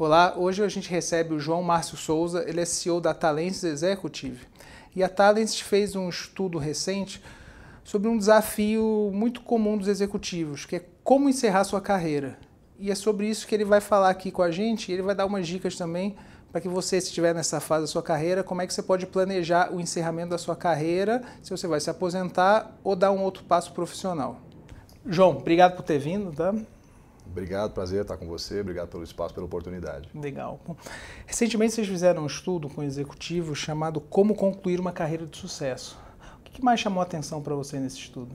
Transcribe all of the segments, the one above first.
Olá, hoje a gente recebe o João Márcio Souza, ele é CEO da Talents Executive. E a Talents fez um estudo recente sobre um desafio muito comum dos executivos, que é como encerrar sua carreira. E é sobre isso que ele vai falar aqui com a gente, e ele vai dar umas dicas também para que você, se estiver nessa fase da sua carreira, como é que você pode planejar o encerramento da sua carreira, se você vai se aposentar ou dar um outro passo profissional. João, obrigado por ter vindo, tá? Obrigado, prazer estar com você, obrigado pelo espaço, pela oportunidade. Legal. Bom, recentemente vocês fizeram um estudo com executivos chamado Como Concluir uma Carreira de Sucesso. O que mais chamou a atenção para você nesse estudo?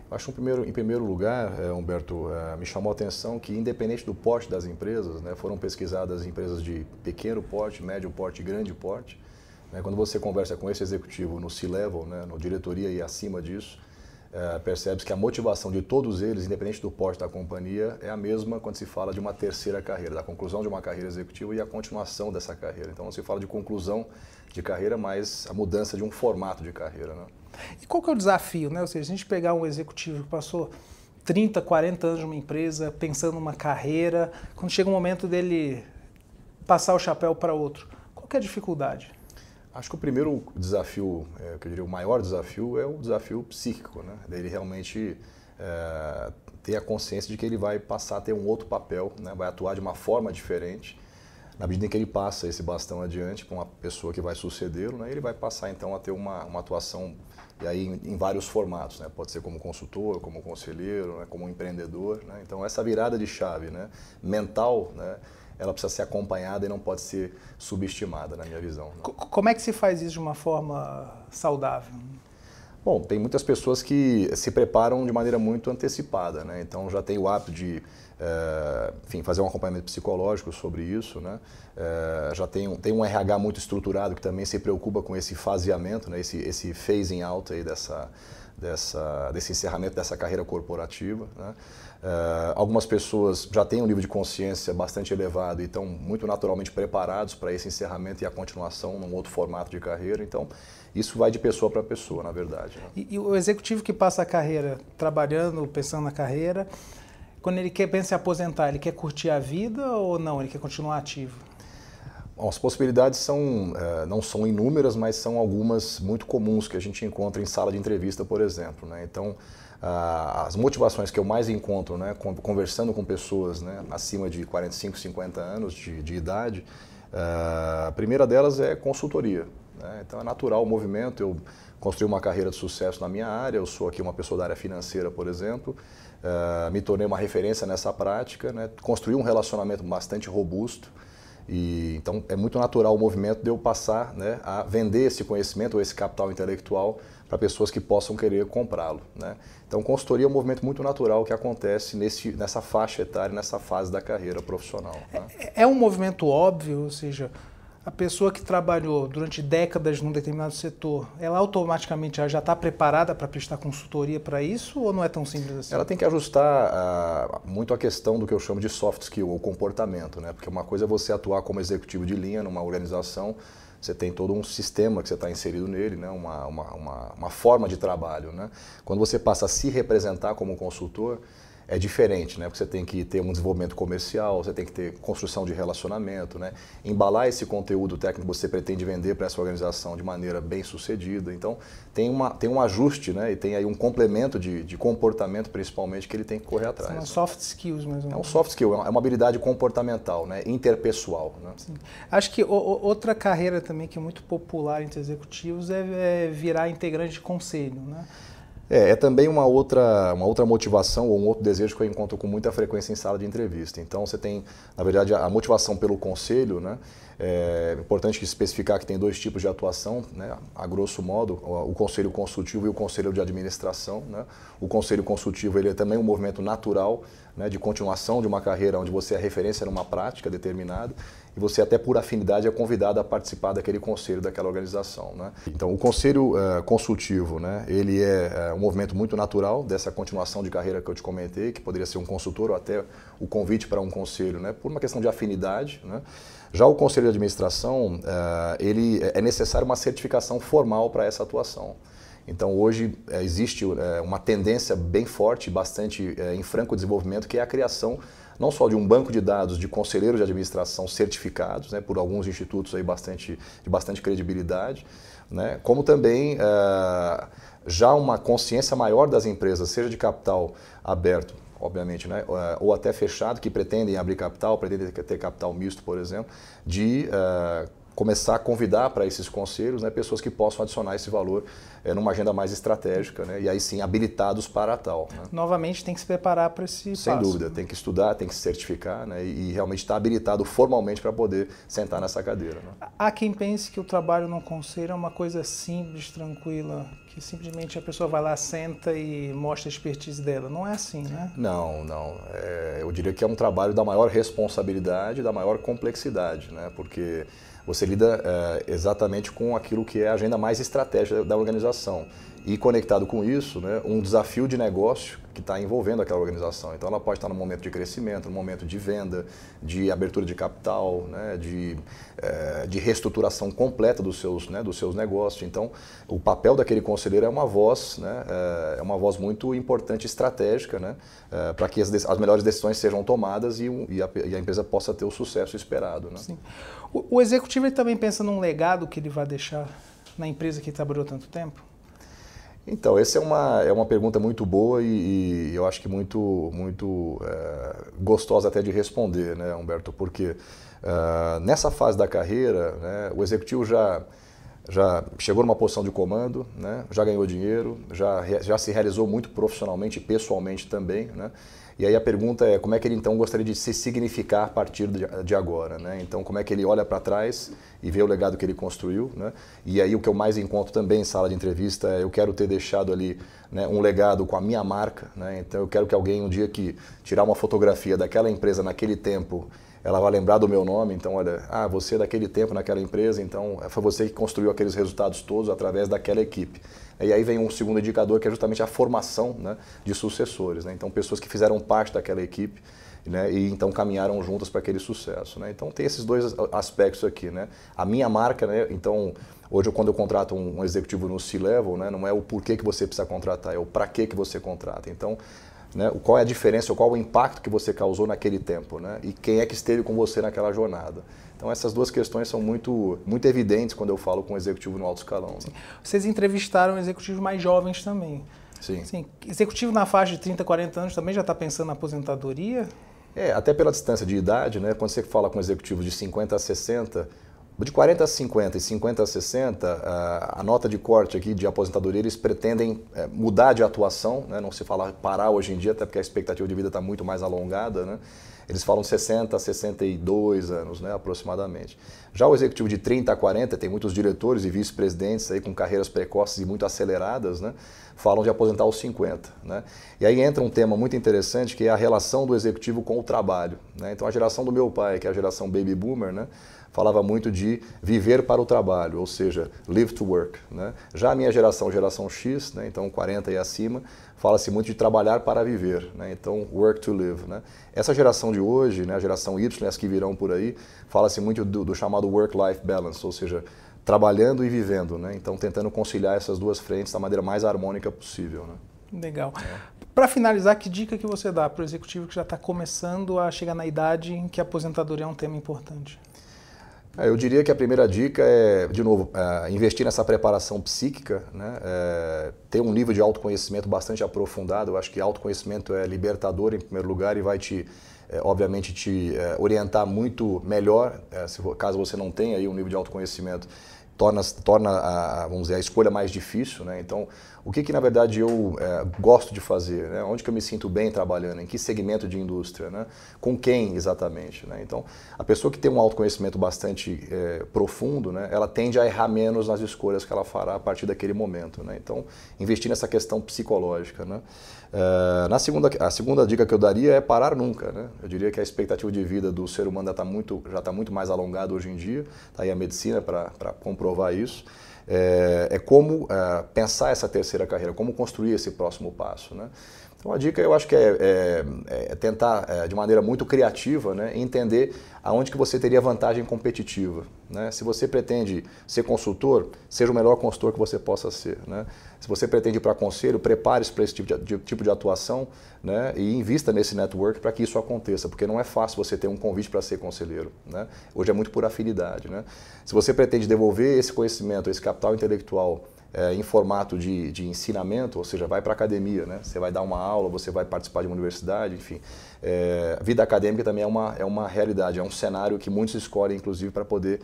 Eu acho que em primeiro lugar, Humberto, me chamou a atenção que, independente do porte das empresas, foram pesquisadas empresas de pequeno porte, médio porte e grande porte. Quando você conversa com esse executivo no C-Level, no diretoria e acima disso, percebe-se que a motivação de todos eles, independente do porte da companhia, é a mesma quando se fala de uma terceira carreira, da conclusão de uma carreira executiva e a continuação dessa carreira. Então, não se fala de conclusão de carreira, mas a mudança de um formato de carreira. E qual que é o desafio? Ou seja, se a gente pegar um executivo que passou 30, 40 anos numa empresa, pensando numa carreira, quando chega o momento dele passar o chapéu para outro, qual que é a dificuldade? Acho que o primeiro desafio, que eu diria o maior desafio, é o desafio psíquico, Dele realmente ter a consciência de que ele vai passar a ter um outro papel, vai atuar de uma forma diferente. Na medida em que ele passa esse bastão adiante para uma pessoa que vai sucedê-lo, ele vai passar então a ter uma atuação e aí em vários formatos, Pode ser como consultor, como conselheiro, como empreendedor. Então essa virada de chave mental, ela precisa ser acompanhada e não pode ser subestimada, na minha visão. Como é que se faz isso de uma forma saudável? Bom, tem muitas pessoas que se preparam de maneira muito antecipada, Então já tem o hábito de fazer um acompanhamento psicológico sobre isso, Já tem um RH muito estruturado que também se preocupa com esse faseamento, esse phasing out aí desse encerramento dessa carreira corporativa. Algumas pessoas já têm um nível de consciência bastante elevado e estão muito naturalmente preparados para esse encerramento e a continuação num outro formato de carreira. Então, isso vai de pessoa para pessoa, na verdade. E o executivo que passa a carreira trabalhando, pensando na carreira, quando ele pensa em aposentar, ele quer curtir a vida ou não? Ele quer continuar ativo? Bom, as possibilidades não são inúmeras, mas são algumas muito comuns que a gente encontra em sala de entrevista, por exemplo. Então, as motivações que eu mais encontro, conversando com pessoas acima de 45, 50 anos de idade, a primeira delas é consultoria. Então, é natural o movimento. Eu construí uma carreira de sucesso na minha área, eu sou aqui uma pessoa da área financeira, por exemplo, me tornei uma referência nessa prática, construí um relacionamento bastante robusto. E, então é muito natural o movimento de eu passar a vender esse conhecimento ou esse capital intelectual para pessoas que possam querer comprá-lo. Então consultoria é um movimento muito natural que acontece nessa faixa etária, nessa fase da carreira profissional. É um movimento óbvio, ou seja, a pessoa que trabalhou durante décadas num determinado setor, ela automaticamente já está preparada para prestar consultoria para isso ou não é tão simples assim? Ela tem que ajustar muito a questão do que eu chamo de soft skill, ou comportamento, Porque uma coisa é você atuar como executivo de linha numa organização, você tem todo um sistema que você está inserido nele, uma forma de trabalho. Quando você passa a se representar como consultor, é diferente, porque você tem que ter um desenvolvimento comercial, você tem que ter construção de relacionamento, embalar esse conteúdo técnico que você pretende vender para essa organização de maneira bem sucedida. Então, tem um ajuste, e tem aí um complemento de comportamento, principalmente, que ele tem que correr atrás. São soft skills mesmo. É um soft skill, é uma habilidade comportamental, interpessoal. Sim. Acho que outra carreira também que é muito popular entre executivos é virar integrante de conselho, É também uma outra motivação ou um outro desejo que eu encontro com muita frequência em sala de entrevista. Então você tem, na verdade, a motivação pelo conselho, É importante especificar que tem dois tipos de atuação, a grosso modo, o conselho consultivo e o conselho de administração. O conselho consultivo ele é também um movimento natural de continuação de uma carreira onde você é referência numa prática determinada e você até por afinidade é convidado a participar daquele conselho, daquela organização. Então o conselho consultivo, ele é um movimento muito natural dessa continuação de carreira que eu te comentei, que poderia ser um consultor ou até o convite para um conselho, por uma questão de afinidade. Já o conselho de administração, ele é necessário uma certificação formal para essa atuação. Então hoje existe uma tendência bem forte, bastante em franco desenvolvimento, que é a criação não só de um banco de dados de conselheiros de administração certificados, né, por alguns institutos aí de bastante credibilidade, né, como também já uma consciência maior das empresas, seja de capital aberto, obviamente, né, ou até fechado, que pretendem abrir capital, pretendem ter capital misto, por exemplo, de começar a convidar para esses conselhos, né, pessoas que possam adicionar esse valor numa agenda mais estratégica, né, e aí sim habilitados para tal. Né. Novamente tem que se preparar para esse passo. Sem dúvida, tem que estudar, tem que se certificar, né, e realmente estar habilitado formalmente para poder sentar nessa cadeira. Né. Há quem pense que o trabalho no conselho é uma coisa simples, tranquila, que simplesmente a pessoa vai lá, senta e mostra a expertise dela. Não é assim, né? Não, não. Eu diria que é um trabalho da maior responsabilidade, da maior complexidade, né, porque você lida exatamente com aquilo que é a agenda mais estratégica da organização. E conectado com isso, né, um desafio de negócio que está envolvendo aquela organização. Então ela pode estar no momento de crescimento, no momento de venda, de abertura de capital, né, de reestruturação completa dos seus negócios. Então o papel daquele conselheiro é uma voz, né, é uma voz muito importante, estratégica, né, para que as melhores decisões sejam tomadas e a empresa possa ter o sucesso esperado. Né. Sim. O executivo ele também pensa num legado que ele vai deixar na empresa que trabalhou tanto tempo? Então, essa é uma pergunta muito boa e eu acho que muito gostosa até de responder, né, Humberto? Porque nessa fase da carreira, né, o executivo já chegou numa posição de comando, né, já ganhou dinheiro, já se realizou muito profissionalmente e pessoalmente também, né? E aí a pergunta é como é que ele então gostaria de se significar a partir de agora, né? Então como é que ele olha para trás e vê o legado que ele construiu, né? E aí o que eu mais encontro também em sala de entrevista é eu quero ter deixado ali, né, um legado com a minha marca, né? Então eu quero que alguém um dia que tirar uma fotografia daquela empresa naquele tempo, ela vai lembrar do meu nome, então olha, você daquele tempo naquela empresa, então foi você que construiu aqueles resultados todos através daquela equipe. E aí vem um segundo indicador que é justamente a formação, né, de sucessores, né? Então pessoas que fizeram parte daquela equipe, né, e então caminharam juntas para aquele sucesso, né? Então tem esses dois aspectos aqui, né? A minha marca, né? Então hoje quando eu contrato um executivo no C-Level, né, não é o porquê que você precisa contratar, é o para que você contrata. Então, né, qual é a diferença, qual o impacto que você causou naquele tempo, né, e quem é que esteve com você naquela jornada. Então essas duas questões são muito evidentes quando eu falo com um executivo no alto escalão. Né? Vocês entrevistaram executivos mais jovens também. Sim. Sim. Executivo na faixa de 30, 40 anos também já está pensando na aposentadoria? Até pela distância de idade, né, quando você fala com executivos de 50 a 60, de 40 a 50 e 50 a 60, a nota de corte aqui de aposentadoria, eles pretendem mudar de atuação, né? Não se fala parar hoje em dia, até porque a expectativa de vida está muito mais alongada, né? Eles falam 60 a 62 anos, né, aproximadamente. Já o executivo de 30 a 40, tem muitos diretores e vice-presidentes aí com carreiras precoces e muito aceleradas, né, falam de aposentar aos 50. Né? E aí entra um tema muito interessante que é a relação do executivo com o trabalho. Né? Então a geração do meu pai, que é a geração baby boomer, né, falava muito de viver para o trabalho, ou seja, live to work. Né? Já a minha geração X, né, então 40 e acima, fala-se muito de trabalhar para viver, né? Então work to live. Né? Essa geração de hoje, né, a geração Y, as que virão por aí, fala-se muito do chamado work-life balance, ou seja, trabalhando e vivendo. Né? Então tentando conciliar essas duas frentes da maneira mais harmônica possível. Né? Legal. Para finalizar, que dica que você dá para o executivo que já está começando a chegar na idade em que a aposentadoria é um tema importante? Eu diria que a primeira dica é, de novo, investir nessa preparação psíquica, né? Ter um nível de autoconhecimento bastante aprofundado. Eu acho que autoconhecimento é libertador em primeiro lugar e vai obviamente, te orientar muito melhor, caso você não tenha aí um nível de autoconhecimento, torna vamos dizer, a escolha mais difícil, né? Então, o que na verdade eu gosto de fazer, né? Onde que eu me sinto bem trabalhando, em que segmento de indústria, né? Com quem exatamente, né? Então, a pessoa que tem um autoconhecimento bastante profundo, né? Ela tende a errar menos nas escolhas que ela fará a partir daquele momento, né? Então, investir nessa questão psicológica, né? A segunda dica que eu daria é parar nunca, né? Eu diria que a expectativa de vida do ser humano já está muito mais alongada hoje em dia, está aí a medicina para comprovar isso. Como pensar essa terceira carreira, como construir esse próximo passo, né? Então a dica eu acho que é tentar, de maneira muito criativa, né, entender aonde que você teria vantagem competitiva. Né? Se você pretende ser consultor, seja o melhor consultor que você possa ser. Né? Se você pretende ir para conselho, prepare-se para esse tipo de atuação, né, e invista nesse network para que isso aconteça, porque não é fácil você ter um convite para ser conselheiro. Né? Hoje é muito por afinidade. Né? Se você pretende devolver esse conhecimento, esse capital intelectual, em formato de ensinamento, ou seja, vai para a academia, né? Você vai dar uma aula, você vai participar de uma universidade, enfim. A vida acadêmica também é uma realidade, é um cenário que muitos escolhem, inclusive, para poder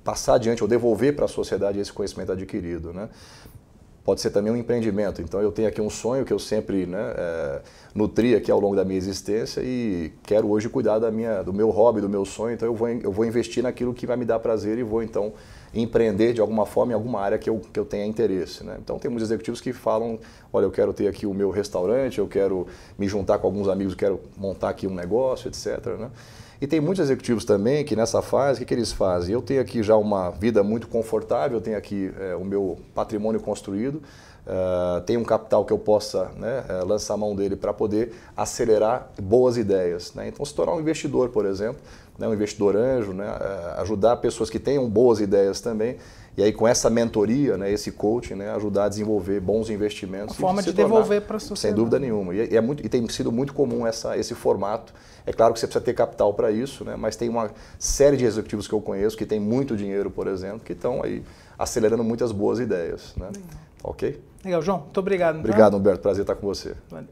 passar adiante ou devolver para a sociedade esse conhecimento adquirido. Né? Pode ser também um empreendimento. Então, eu tenho aqui um sonho que eu sempre nutri aqui ao longo da minha existência e quero hoje cuidar do meu hobby, do meu sonho. Então, eu vou investir naquilo que vai me dar prazer e vou, então, empreender de alguma forma em alguma área que eu tenha interesse. Né? Então, tem muitos executivos que falam, olha, eu quero ter aqui o meu restaurante, eu quero me juntar com alguns amigos, eu quero montar aqui um negócio, etc. Né? E tem muitos executivos também que nessa fase, o que eles fazem? Eu tenho aqui já uma vida muito confortável, eu tenho aqui o meu patrimônio construído, tenho um capital que eu possa, né, lançar a mão dele para poder acelerar boas ideias. Né? Então, se tornar um investidor, por exemplo, né, um investidor anjo, né, ajudar pessoas que tenham boas ideias também, e aí com essa mentoria, né, esse coaching, né, ajudar a desenvolver bons investimentos. Uma forma de devolver para a sociedade. Sem dúvida nenhuma. E tem sido muito comum esse formato. É claro que você precisa ter capital para isso, né, mas tem uma série de executivos que eu conheço que tem muito dinheiro, por exemplo, que estão aí acelerando muitas boas ideias. Né? Ok? Legal, João. Muito obrigado. Obrigado, Humberto. Prazer estar com você. Valeu.